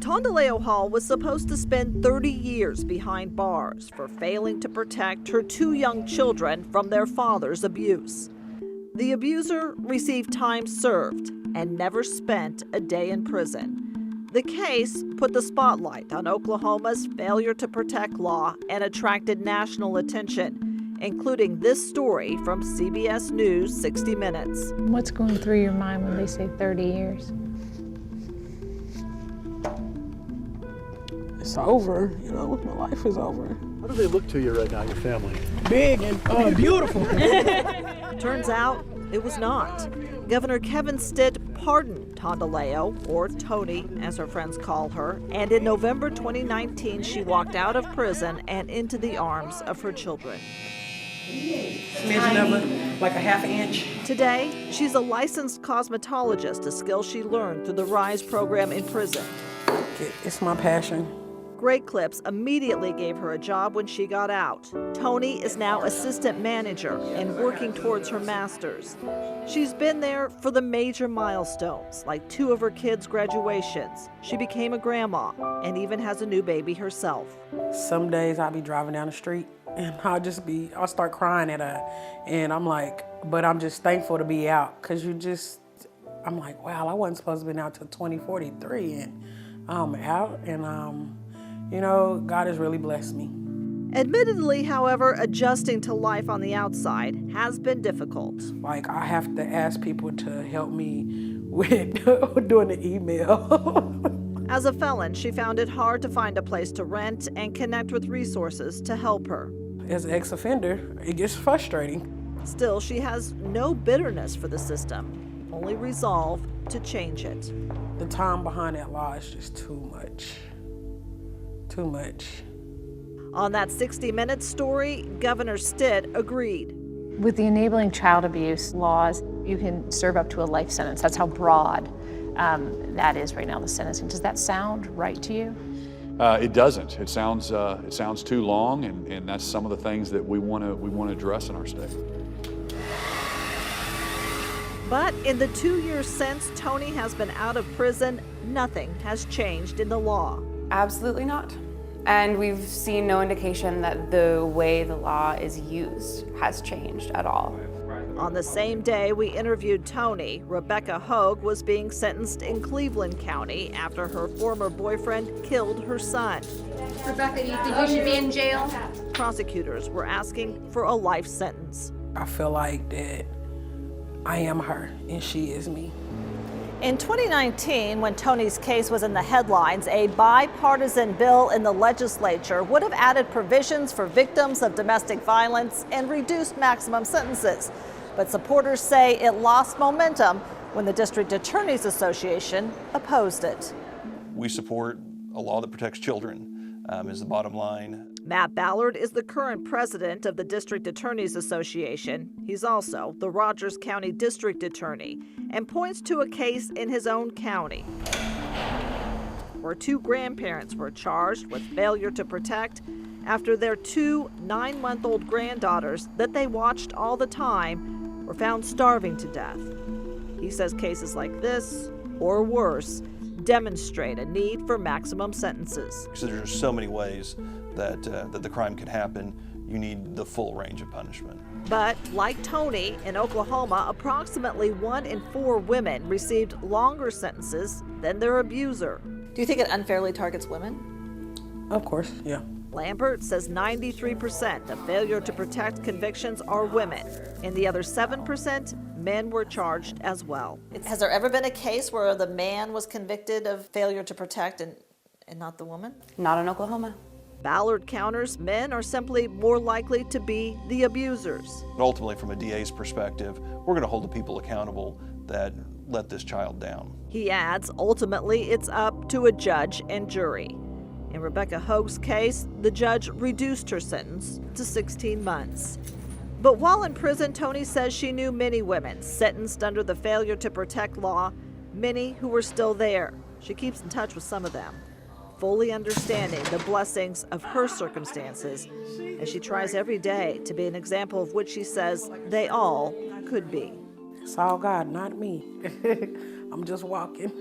Tondaleo Hall was supposed to spend 30 years behind bars for failing to protect her 2 young children from their father's abuse. The abuser received time served and never spent a day in prison. The case put the spotlight on Oklahoma's failure to protect law and attracted national attention, including this story from CBS News 60 Minutes. What's going through your mind when they say 30 years? It's over, my life is over. How do they look to you right now, your family? Big and beautiful. Turns out it was not. Governor Kevin Stitt pardoned Tondaleo, or Tony as her friends call her, and in November 2019 she walked out of prison and into the arms of her children. Smidgen of it, like a half inch. Today, she's a licensed cosmetologist, a skill she learned through the RISE program in prison. It's my passion. Great Clips immediately gave her a job when she got out. Tony is now assistant manager and working towards her master's. She's been there for the major milestones, like 2 of her kids' graduations. She became a grandma and even has a new baby herself. Some days I'll be driving down the street and I'll start crying at her. And I'm like, but I'm just thankful to be out, because I'm like, wow, I wasn't supposed to be out till 2043 and I'm out, and God has really blessed me. Admittedly, however, adjusting to life on the outside has been difficult. Like, I have to ask people to help me with doing the email. As a felon, she found it hard to find a place to rent and connect with resources to help her. As an ex-offender, it gets frustrating. Still, she has no bitterness for the system, only resolve to change it. The time behind that law is just too much. Too much. On that 60 Minutes story, Governor Stitt agreed. With the enabling child abuse laws, you can serve up to a life sentence. That's how broad that is right now, the sentencing. Does that sound right to you? It doesn't. It sounds too long, and that's some of the things that we want to address in our state. But in the 2 years since Tony has been out of prison, nothing has changed in the law. Absolutely not. And we've seen no indication that the way the law is used has changed at all. On the same day we interviewed Tony, Rebecca Hogue was being sentenced in Cleveland County after her former boyfriend killed her son. Rebecca, do you think you should be in jail? Prosecutors were asking for a life sentence. I feel like that I am her and she is me. In 2019, when Tony's case was in the headlines, a bipartisan bill in the legislature would have added provisions for victims of domestic violence and reduced maximum sentences. But supporters say it lost momentum when the District Attorneys Association opposed it. We support a law that protects children, is the bottom line. Matt Ballard is the current president of the District Attorneys Association. He's also the Rogers County District Attorney and points to a case in his own county where 2 grandparents were charged with failure to protect after their 2 9-month-old granddaughters that they watched all the time were found starving to death. He says cases like this, or worse, demonstrate a need for maximum sentences. So there's so many ways that the crime can happen. You need the full range of punishment. But like Tony, in Oklahoma, approximately 1 in 4 women received longer sentences than their abuser. Do you think it unfairly targets women? Of course, yeah. Lambert says 93% of failure to protect convictions are women. In the other 7%, men were charged as well. Has there ever been a case where the man was convicted of failure to protect and not the woman? Not in Oklahoma. Ballard counters men are simply more likely to be the abusers. But ultimately, from a DA's perspective, we're going to hold the people accountable that let this child down. He adds, ultimately, it's up to a judge and jury. In Rebecca Hogue's case, the judge reduced her sentence to 16 months. But while in prison, Tony says she knew many women sentenced under the failure to protect law, many who were still there. She keeps in touch with some of them, fully understanding the blessings of her circumstances, as she tries every day to be an example of what she says they all could be. It's all God, not me. I'm just walking.